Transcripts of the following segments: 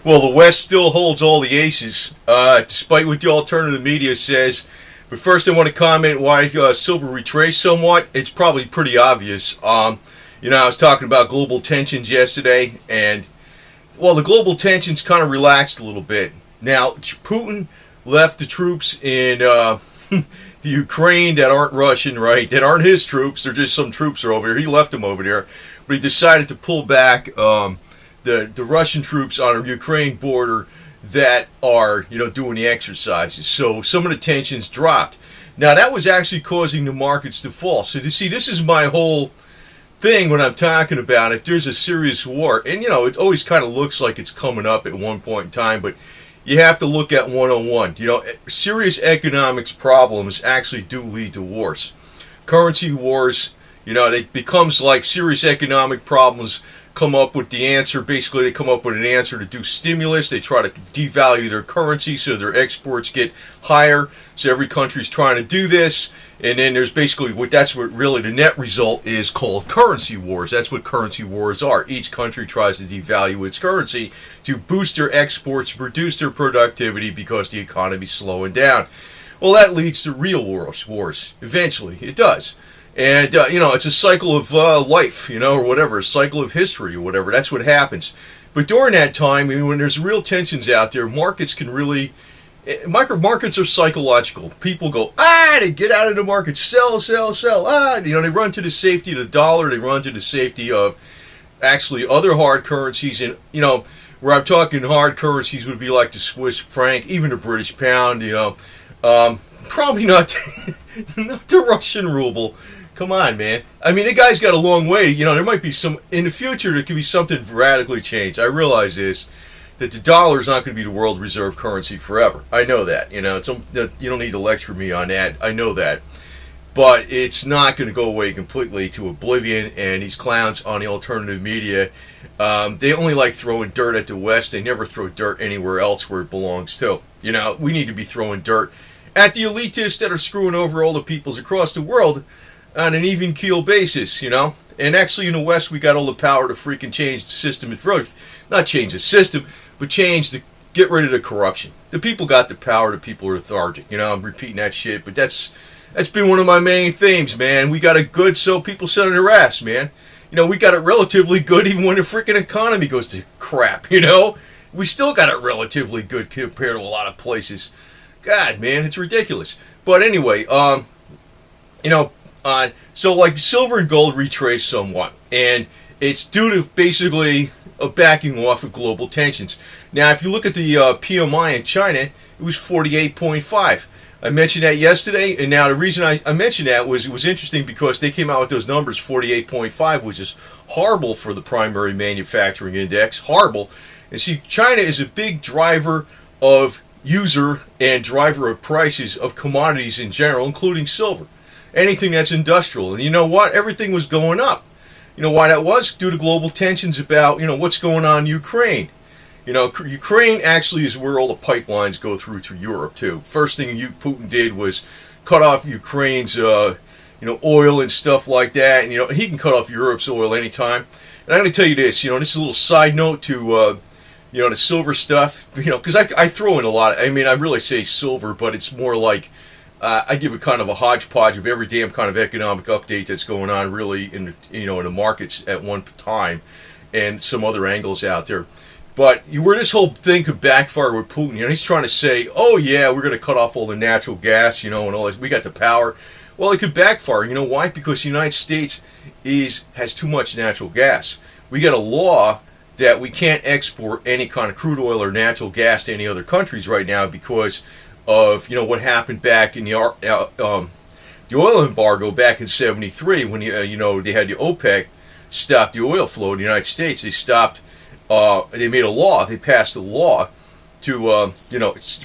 Well, the West still holds all the aces, despite what the alternative media says. But first, I want to comment why silver retraced somewhat. It's probably pretty obvious. I was talking about global tensions yesterday, and well, the global tensions kind of relaxed a little bit. Now, Putin left the troops in the Ukraine that aren't Russian, right? That aren't his troops. They're just some troops are over here. He left them over there, but he decided to pull back the Russian troops on the Ukraine border that are doing the exercises. So some of the tensions dropped. Now that was actually causing the markets to fall. So you see, this is my whole thing when I'm talking about if there's a serious war, and it always kind of looks like it's coming up at one point in time, but you have to look at one-on-one. Serious economics problems actually do lead to wars. Currency wars, it becomes like serious economic problems come up with the answer. Basically, they come up with an answer to do stimulus. They try to devalue their currency so their exports get higher. So every country's trying to do this. And then there's basically that's what really the net result is called currency wars. That's what currency wars are. Each country tries to devalue its currency to boost their exports, reduce their productivity because the economy's slowing down. Well, that leads to real wars. Eventually, it does. And, it's a cycle of life, or whatever, a cycle of history or whatever. That's what happens. But during that time, when there's real tensions out there, markets can really... Markets are psychological. People go, they get out of the market, sell, they run to the safety of the dollar, they run to the safety of actually other hard currencies. And, where I'm talking hard currencies would be like the Swiss franc, even the British pound, probably not, not the Russian ruble. Come on, man. I mean, the guy's got a long way. There might be in the future, there could be something radically changed. I realize this, that the dollar is not going to be the world reserve currency forever. I know that. You don't need to lecture me on that. I know that. But it's not going to go away completely to oblivion, and these clowns on the alternative media, they only like throwing dirt at the West. They never throw dirt anywhere else where it belongs to. We need to be throwing dirt at the elitists that are screwing over all the peoples across the world on an even keel basis, And actually in the West, we got all the power to freaking change the system. Not change the system, but get rid of the corruption. The people got the power, the people are lethargic. I'm repeating that shit, but that's been one of my main themes, man. We got it good, so people sit on their ass, man. We got it relatively good even when the freaking economy goes to crap, We still got it relatively good compared to a lot of places. God, man, it's ridiculous. But anyway, so like silver and gold retrace somewhat, and it's due to basically a backing off of global tensions. Now, if you look at the PMI in China, it was 48.5. I mentioned that yesterday, and now the reason I mentioned that was it was interesting because they came out with those numbers, 48.5, which is horrible for the primary manufacturing index, horrible. And see, China is a big driver of user and driver of prices of commodities in general, including silver. Anything that's industrial. And you know what? Everything was going up. You know why that was? Due to global tensions about, what's going on in Ukraine. Ukraine actually is where all the pipelines go through to Europe, too. First thing Putin did was cut off Ukraine's, oil and stuff like that. And, he can cut off Europe's oil anytime. And I'm going to tell you this, this is a little side note to, the silver stuff. Because I throw in a lot. I really say silver, but it's more like... I give it kind of a hodgepodge of every damn kind of economic update that's going on really in the markets at one time, and some other angles out there. But where this whole thing could backfire with Putin, he's trying to say, oh yeah, we're going to cut off all the natural gas, and all this. We got the power. Well, it could backfire. You know why? Because the United States has too much natural gas. We got a law that we can't export any kind of crude oil or natural gas to any other countries right now because of what happened back in the oil embargo back in '73 when they had the OPEC stop the oil flow in the United States. They stopped. They made a law. They passed a law to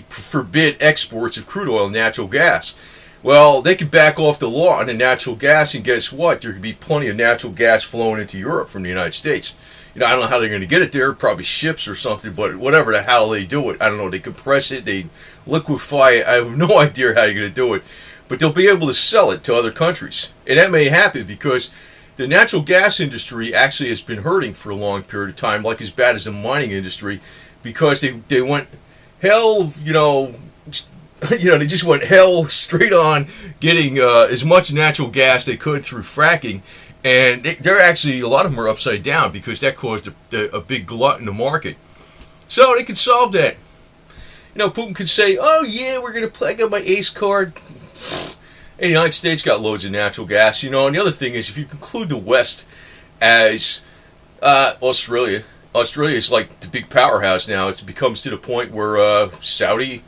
forbid exports of crude oil and natural gas. Well, they could back off the law on the natural gas, and guess what? There could be plenty of natural gas flowing into Europe from the United States. I don't know how they're going to get it there, probably ships or something, but whatever the hell they do it. I don't know, they compress it, they liquefy it. I have no idea how they're going to do it. But they'll be able to sell it to other countries. And that may happen because the natural gas industry actually has been hurting for a long period of time, like as bad as the mining industry. because they went hell, they just went hell straight on getting as much natural gas they could through fracking. And they're actually, a lot of them are upside down because that caused a big glut in the market. So they could solve that. Putin could say, oh yeah, we're going to play, I got my ace card. And the United States got loads of natural gas, and the other thing is, if you conclude the West as Australia is like the big powerhouse now. It becomes to the point where Saudi,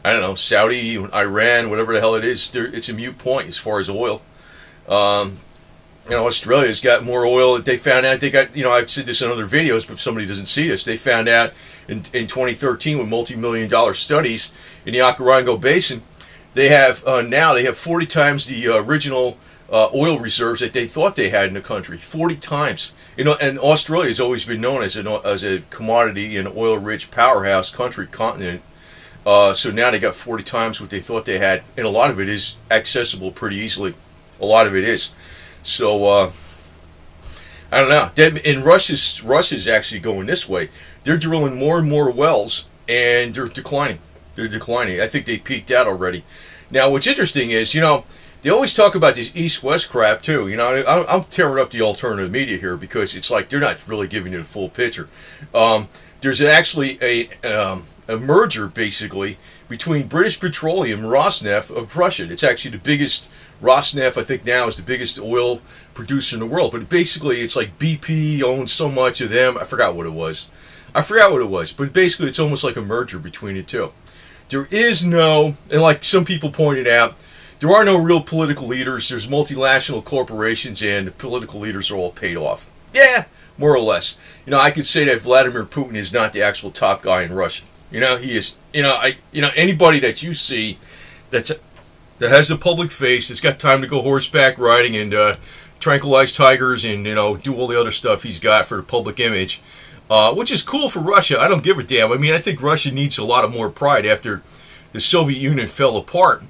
Iran, whatever the hell it is, it's a moot point as far as oil. Australia's got more oil. They found out, they got, I've said this in other videos, but if somebody doesn't see this, they found out in 2013 with multi-million-dollar studies in the Okavango Basin, they have 40 times the original oil reserves that they thought they had in the country. 40 times. And Australia has always been known as a commodity and oil-rich powerhouse continent. So now they got 40 times what they thought they had, and a lot of it is accessible pretty easily. A lot of it is. So I don't know. And Russia's actually going this way. They're drilling more and more wells, and they're declining. I think they peaked out already. Now, what's interesting is, they always talk about this East-West crap, too. I'm tearing up the alternative media here because it's like they're not really giving you the full picture. There's actually a merger, basically, between British Petroleum and Rosneft of Russia. It's actually the biggest. Rosneft, I think, now is the biggest oil producer in the world. But basically, it's like BP owns so much of them. I forgot what it was. But basically, it's almost like a merger between the two. There is no, and like some people pointed out, there are no real political leaders. There's multinational corporations, and the political leaders are all paid off. Yeah, more or less. I could say that Vladimir Putin is not the actual top guy in Russia. He is. Anybody that you see that has the public face, that's got time to go horseback riding and tranquilize tigers and do all the other stuff he's got for the public image. Which is cool for Russia. I don't give a damn. I think Russia needs a lot of more pride after the Soviet Union fell apart.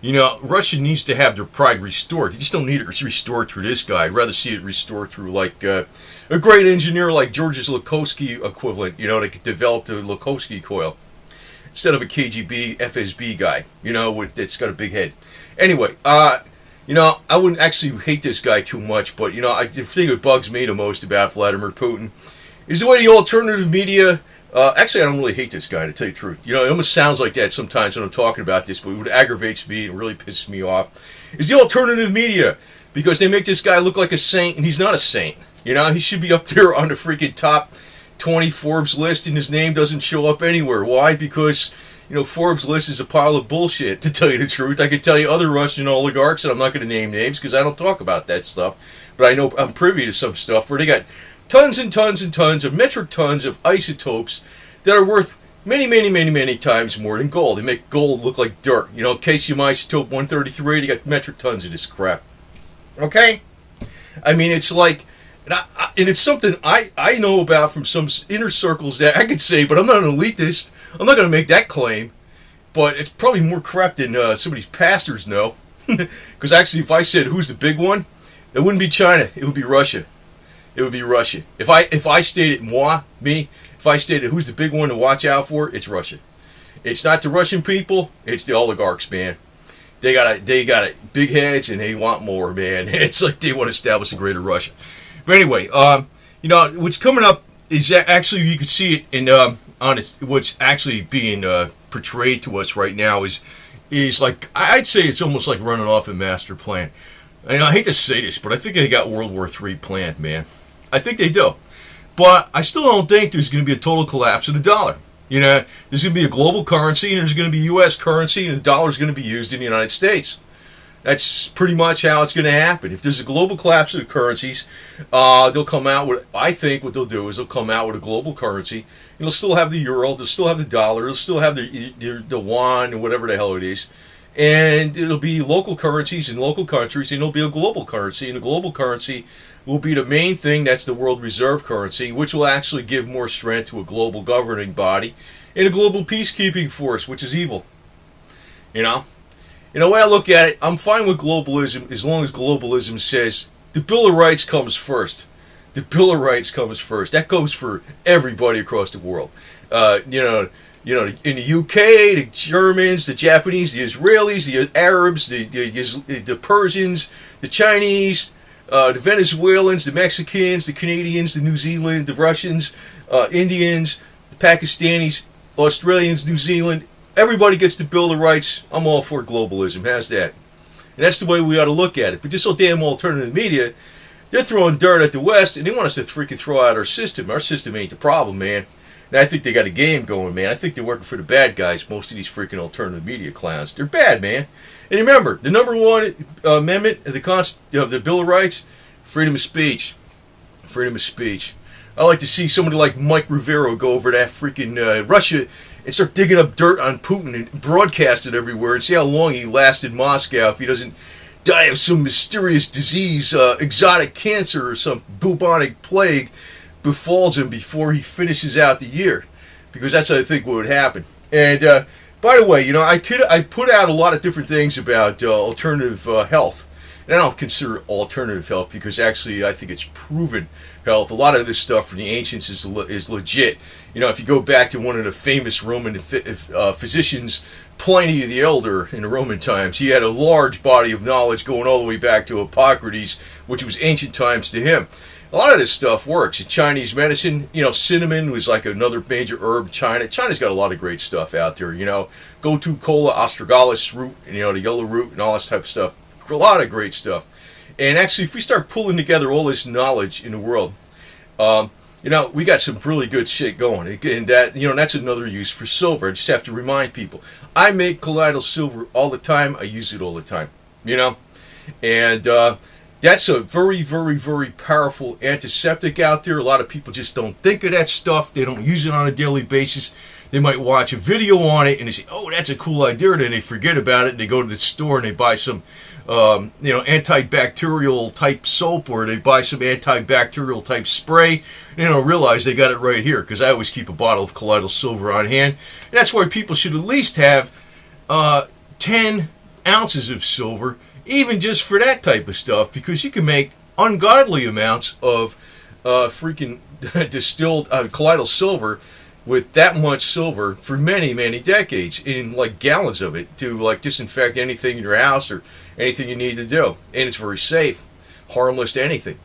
Russia needs to have their pride restored. They just don't need it restored through this guy. I'd rather see it restored through like a great engineer like George's Lukoski equivalent, that could develop the Lukoski coil instead of a KGB FSB guy, that's got a big head. Anyway, I wouldn't actually hate this guy too much, but the thing that bugs me the most about Vladimir Putin is the way the alternative media, actually I don't really hate this guy, to tell you the truth. It almost sounds like that sometimes when I'm talking about this, but what aggravates me and really pisses me off is the alternative media, because they make this guy look like a saint, and he's not a saint. He should be up there on the freaking top 20 Forbes list, and his name doesn't show up anywhere. Why? Because, Forbes list is a pile of bullshit, to tell you the truth. I could tell you other Russian oligarchs, and I'm not going to name names because I don't talk about that stuff, but I know I'm privy to some stuff where they got tons and tons and tons of metric tons of isotopes that are worth many, many, many, many times more than gold. They make gold look like dirt. Caesium isotope 133, they got metric tons of this crap. Okay? It's like, and it's something I know about from some inner circles that I could say, but I'm not an elitist. I'm not going to make that claim. But it's probably more crap than some of these pastors know. Because actually, if I said who's the big one, it wouldn't be China. It would be Russia. If I stated if I stated who's the big one to watch out for, it's Russia. It's not the Russian people, it's the oligarchs, man. They got big heads and they want more, man. It's like they want to establish a greater Russia. But anyway, what's coming up is actually, you can see it in what's actually being portrayed to us right now is like, I'd say it's almost like running off a master plan. And I hate to say this, but I think they got World War III planned, man. I think they do. But I still don't think there's going to be a total collapse of the dollar. There's going to be a global currency, and there's going to be U.S. currency, and the dollar is going to be used in the United States. That's pretty much how it's going to happen. If there's a global collapse of the currencies, they'll come out with, I think what they'll do is they'll come out with a global currency, and they'll still have the euro, they'll still have the dollar, they'll still have the yuan, and whatever the hell it is. And it'll be local currencies in local countries, and it'll be a global currency. And the global currency will be the main thing, that's the world reserve currency, which will actually give more strength to a global governing body and a global peacekeeping force, which is evil. The way I look at it, I'm fine with globalism as long as globalism says the Bill of Rights comes first. The Bill of Rights comes first. That goes for everybody across the world. In the UK, the Germans, the Japanese, the Israelis, the Arabs, the Persians, the Chinese, the Venezuelans, the Mexicans, the Canadians, the New Zealand, the Russians, Indians, the Pakistanis, Australians, New Zealand. Everybody gets the Bill of Rights. I'm all for globalism. How's that? And that's the way we ought to look at it. But this whole damn alternative media, they're throwing dirt at the West, and they want us to freaking throw out our system. Our system ain't the problem, man. And I think they got a game going, man. I think they're working for the bad guys, most of these freaking alternative media clowns. They're bad, man. And remember, the number one amendment of the Bill of Rights, freedom of speech. Freedom of speech. I like to see somebody like Mike Rivero go over to that freaking Russia and start digging up dirt on Putin and broadcast it everywhere and see how long he lasts in Moscow if he doesn't die of some mysterious disease, exotic cancer or some bubonic plague befalls him before he finishes out the year, because that's what I think would happen. And by the way, I put out a lot of different things about alternative health, and I don't consider alternative health because actually I think it's proven health. A lot of this stuff from the ancients is legit. If you go back to one of the famous Roman physicians, Pliny the Elder, in the Roman times, he had a large body of knowledge going all the way back to Hippocrates, which was ancient times to him. A lot of this stuff works. In Chinese medicine, cinnamon was like another major herb in China. China's got a lot of great stuff out there, Gotu kola, astragalus root, the yellow root and all this type of stuff. A lot of great stuff. And actually, if we start pulling together all this knowledge in the world, we got some really good shit going. And that's another use for silver. I just have to remind people. I make colloidal silver all the time. I use it all the time, And that's a very, very, very powerful antiseptic out there. A lot of people just don't think of that stuff. They don't use it on a daily basis. They might watch a video on it and they say, oh, that's a cool idea. And then they forget about it and they go to the store and they buy some antibacterial type soap, or they buy some antibacterial type spray, and they don't realize they got it right here, because I always keep a bottle of colloidal silver on hand. And that's why people should at least have 10 ounces of silver, even just for that type of stuff, because you can make ungodly amounts of freaking distilled colloidal silver with that much silver for many, many decades, in like gallons of it, to like disinfect anything in your house or anything you need to do. And it's very safe, harmless to anything.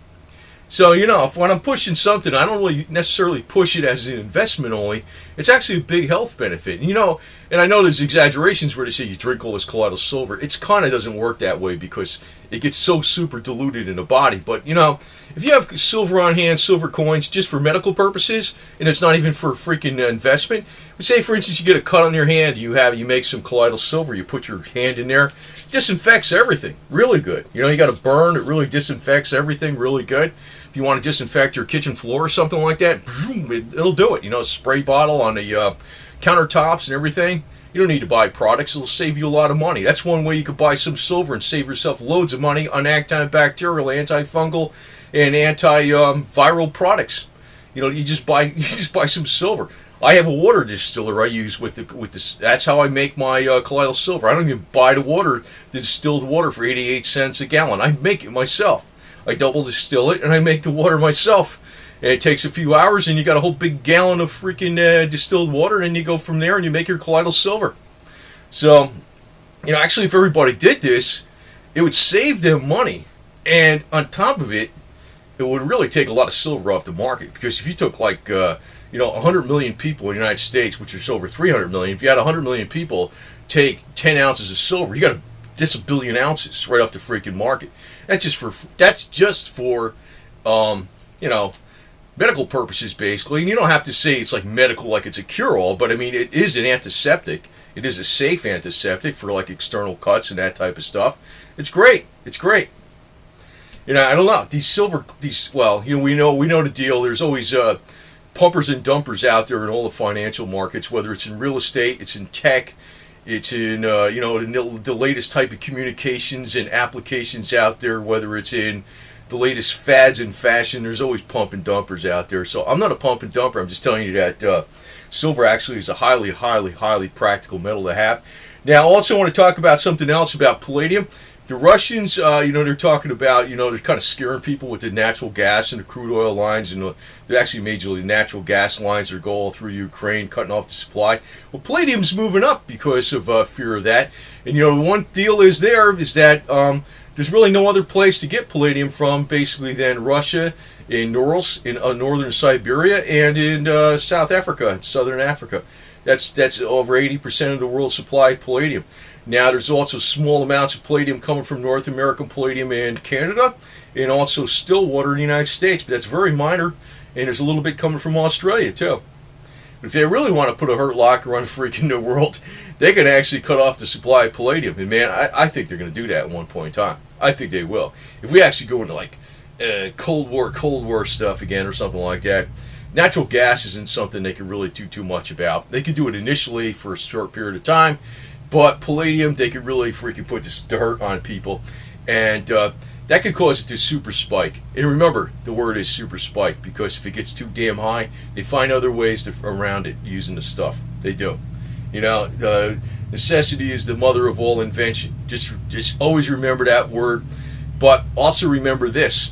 So, when I'm pushing something, I don't really necessarily push it as an investment only. It's actually a big health benefit. And I know there's exaggerations where they say you drink all this colloidal silver. It kind of doesn't work that way because it gets so super diluted in the body. But, if you have silver on hand, silver coins, just for medical purposes, and it's not even for freaking investment, say, for instance, you get a cut on your hand, you make some colloidal silver, you put your hand in there, disinfects everything, really good. You got a burn, it really disinfects everything really good. If you want to disinfect your kitchen floor or something like that, it'll do it. A spray bottle on the countertops and everything. You don't need to buy products. It'll save you a lot of money. That's one way you could buy some silver and save yourself loads of money on antibacterial, antifungal, and antiviral products. You just buy some silver. I have a water distiller I use with this. That's how I make my colloidal silver. I don't even buy the distilled water for 88 cents a gallon. I make it myself. I double distill it and I make the water myself. And it takes a few hours and you got a whole big gallon of freaking distilled water, and you go from there and you make your colloidal silver. So, actually, if everybody did this, it would save them money. And on top of it, it would really take a lot of silver off the market, because if you took 100 million people in the United States, which is over 300 million, if you had 100 million people take 10 ounces of silver, you got just a billion ounces right off the freaking market. That's just for medical purposes, basically. And you don't have to say it's like medical, like it's a cure-all, but I mean, it is an antiseptic. It is a safe antiseptic for like external cuts and that type of stuff. It's great. It's great. I don't know. We know the deal. There's always pumpers and dumpers out there in all the financial markets, whether it's in real estate, it's in tech, it's in the latest type of communications and applications out there, whether it's in the latest fads in fashion. There's always pump and dumpers out there. So I'm not a pump and dumper. I'm just telling you that silver actually is a highly, highly, highly practical metal to have. Now, I also want to talk about something else about palladium. The Russians, they're talking about, they're kind of scaring people with the natural gas and the crude oil lines, and they're actually majorly natural gas lines that go all through Ukraine, cutting off the supply. Well, palladium's moving up because of fear of that. And, the one deal is that there's really no other place to get palladium from, basically, than Russia, in Urals, in northern Siberia, and in South Africa, and southern Africa. That's over 80% of the world's supply of palladium. Now, there's also small amounts of palladium coming from North American Palladium in Canada, and also Stillwater in the United States, but that's very minor, and there's a little bit coming from Australia, too. But if they really want to put a hurt locker on the freaking New World, they can actually cut off the supply of palladium. And, man, I think they're going to do that at one point in time. I think they will. If we actually go into, like, Cold War stuff again or something like that, natural gas isn't something they can really do too much about. They could do it initially for a short period of time, but palladium, they could really freaking put this dirt on people, and that could cause it to super spike. And remember, the word is super spike, because if it gets too damn high, they find other ways around it using the stuff. They do. Necessity is the mother of all invention. Just always remember that word, but also remember this.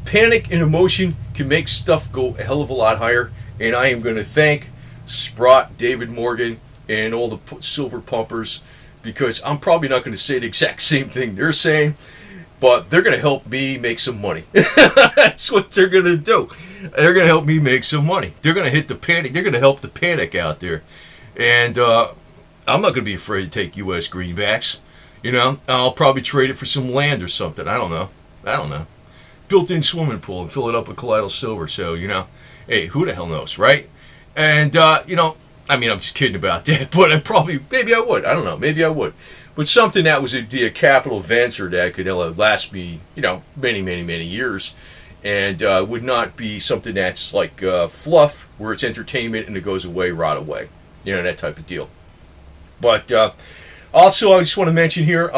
Panic and emotion can make stuff go a hell of a lot higher, and I am going to thank Sprott, David Morgan, and all the silver pumpers, because I'm probably not going to say the exact same thing they're saying, but they're going to help me make some money. That's what they're going to do. They're going to help me make some money. They're going to hit the panic. They're going to help the panic out there. And I'm not going to be afraid to take U.S. greenbacks. I'll probably trade it for some land or something. I don't know. Built-in swimming pool and fill it up with colloidal silver. So, hey, who the hell knows, right? And, I'm just kidding about that, but maybe I would. I don't know. Maybe I would. But something that was a capital venture that could last me, many, many, many years, and would not be something that's like fluff, where it's entertainment and it goes away right away. That type of deal. But also, I just want to mention here,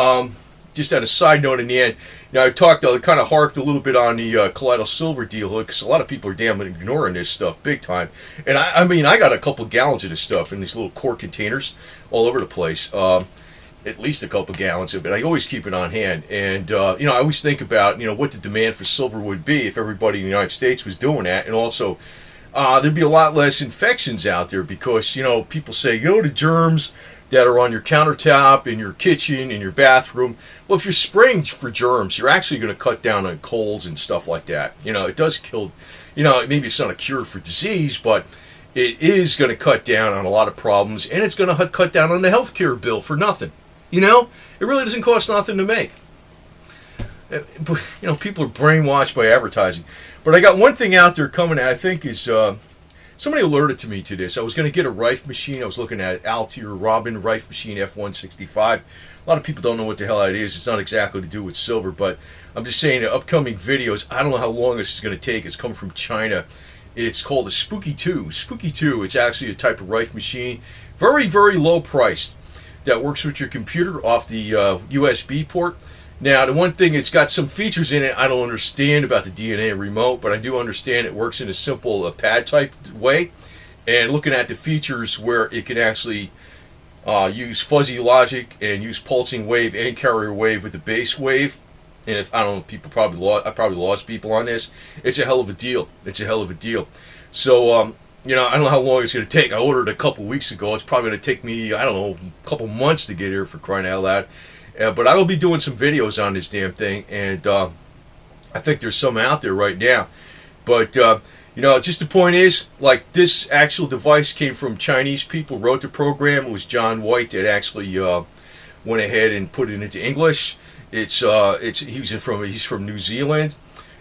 just on a side note in the end, I kind of harped a little bit on the colloidal silver deal, because a lot of people are damn ignoring this stuff big time. And I got a couple gallons of this stuff in these little quart containers all over the place. At least a couple gallons of it. I always keep it on hand. And, I always think about, what the demand for silver would be if everybody in the United States was doing that. And also, there'd be a lot less infections out there, because, people say, the germs that are on your countertop, in your kitchen, in your bathroom. Well, if you're spraying for germs, you're actually going to cut down on colds and stuff like that. It does kill, maybe it's not a cure for disease, but it is going to cut down on a lot of problems, and it's going to cut down on the healthcare bill for nothing. It really doesn't cost nothing to make. People are brainwashed by advertising. But I got one thing out there coming, I think is... somebody alerted to me to this. I was going to get a Rife machine. I was looking at Altier Robin Rife machine F165. A lot of people don't know what the hell that is. It's not exactly to do with silver, but I'm just saying the upcoming videos, I don't know how long this is going to take. It's coming from China. It's called the Spooky 2. Spooky 2, it's actually a type of Rife machine. Very, very low priced. That works with your computer off the USB port. Now, the one thing, it's got some features in it I don't understand about the DNA remote, but I do understand it works in a simple pad-type way. And looking at the features where it can actually use fuzzy logic and use pulsing wave and carrier wave with the base wave. And if I don't know, I probably lost people on this. It's a hell of a deal. So, I don't know how long it's going to take. I ordered it a couple weeks ago. It's probably going to take me, a couple months to get here, for crying out loud. But I will be doing some videos on this damn thing, and I think there's some out there right now. But, just the point is, like, this actual device came from Chinese people, wrote the program. It was John White that actually went ahead and put it into English. He's from New Zealand.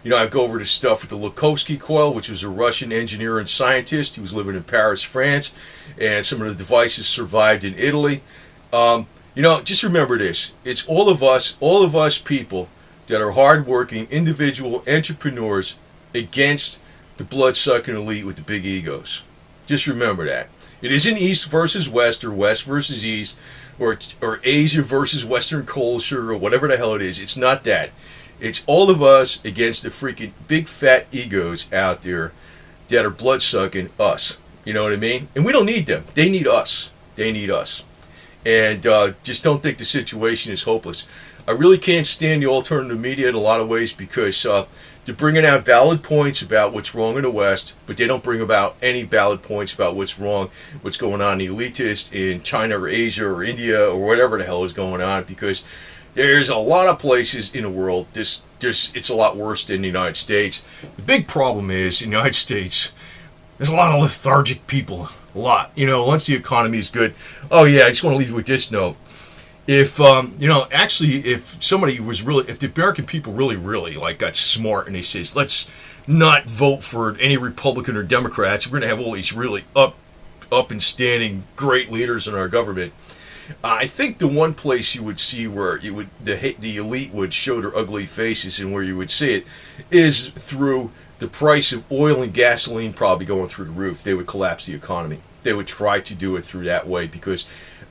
I go over the stuff with the Lukovsky coil, which was a Russian engineer and scientist. He was living in Paris, France, and some of the devices survived in Italy. Just remember this. It's all of us people that are hardworking, individual entrepreneurs against the blood-sucking elite with the big egos. Just remember that. It isn't East versus West, or West versus East, or Asia versus Western culture, or whatever the hell it is. It's not that. It's all of us against the freaking big fat egos out there that are blood-sucking us. You know what I mean? And we don't need them. They need us. And just don't think the situation is hopeless. I really can't stand the alternative media in a lot of ways because they're bringing out valid points about what's wrong in the West, but they don't bring about any valid points about what's wrong, what's going on in the elitist in China or Asia or India or whatever the hell is going on, because there's a lot of places in the world it's a lot worse than the United States. The big problem is in the United States, there's a lot of lethargic people. A lot. Once the economy is good. Oh yeah, I just want to leave you with this note. If if somebody was really, if the American people really got smart and they says, let's not vote for any Republican or Democrats, we're going to have all these really up and standing great leaders in our government. I think the one place you would see where the elite would show their ugly faces, and where you would see it is through the price of oil and gasoline probably going through the roof. They would collapse the economy. They would try to do it through that way because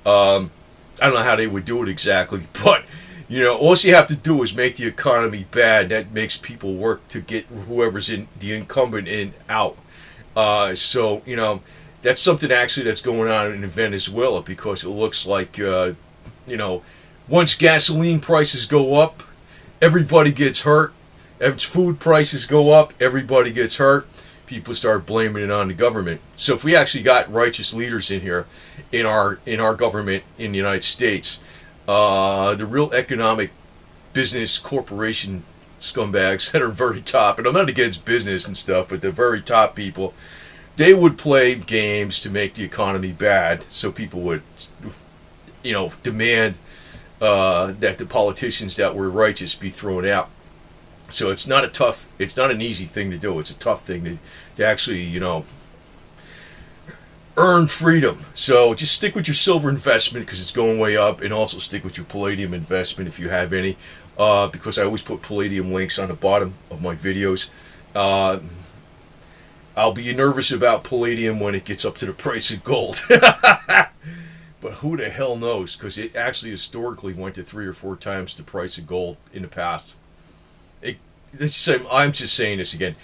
I don't know how they would do it exactly, but all you have to do is make the economy bad. That makes people work to get whoever's in the incumbent in out. That's something actually that's going on in Venezuela, because it looks like, once gasoline prices go up, everybody gets hurt. If food prices go up, everybody gets hurt. People start blaming it on the government. So if we actually got righteous leaders in here, in our government in the United States, the real economic business corporation scumbags that are very top, and I'm not against business and stuff, but the very top people, they would play games to make the economy bad, so people would, demand that the politicians that were righteous be thrown out. So it's not an easy thing to do. It's a tough thing to actually, earn freedom. So just stick with your silver investment because it's going way up, and also stick with your Palladium investment if you have any, because I always put Palladium links on the bottom of my videos. I'll be nervous about Palladium when it gets up to the price of gold. But who the hell knows? Because it actually historically went to 3 or 4 times the price of gold in the past. I'm just saying this again.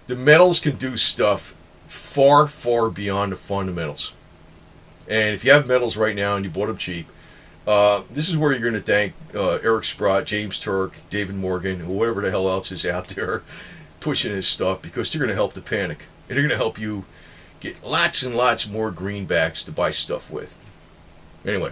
The metals can do stuff far, far beyond the fundamentals. And if you have metals right now and you bought them cheap, this is where you're going to thank Eric Sprott, James Turk, David Morgan, whoever the hell else is out there pushing this stuff, because they're going to help the panic. And they're going to help you get lots and lots more greenbacks to buy stuff with. Anyway.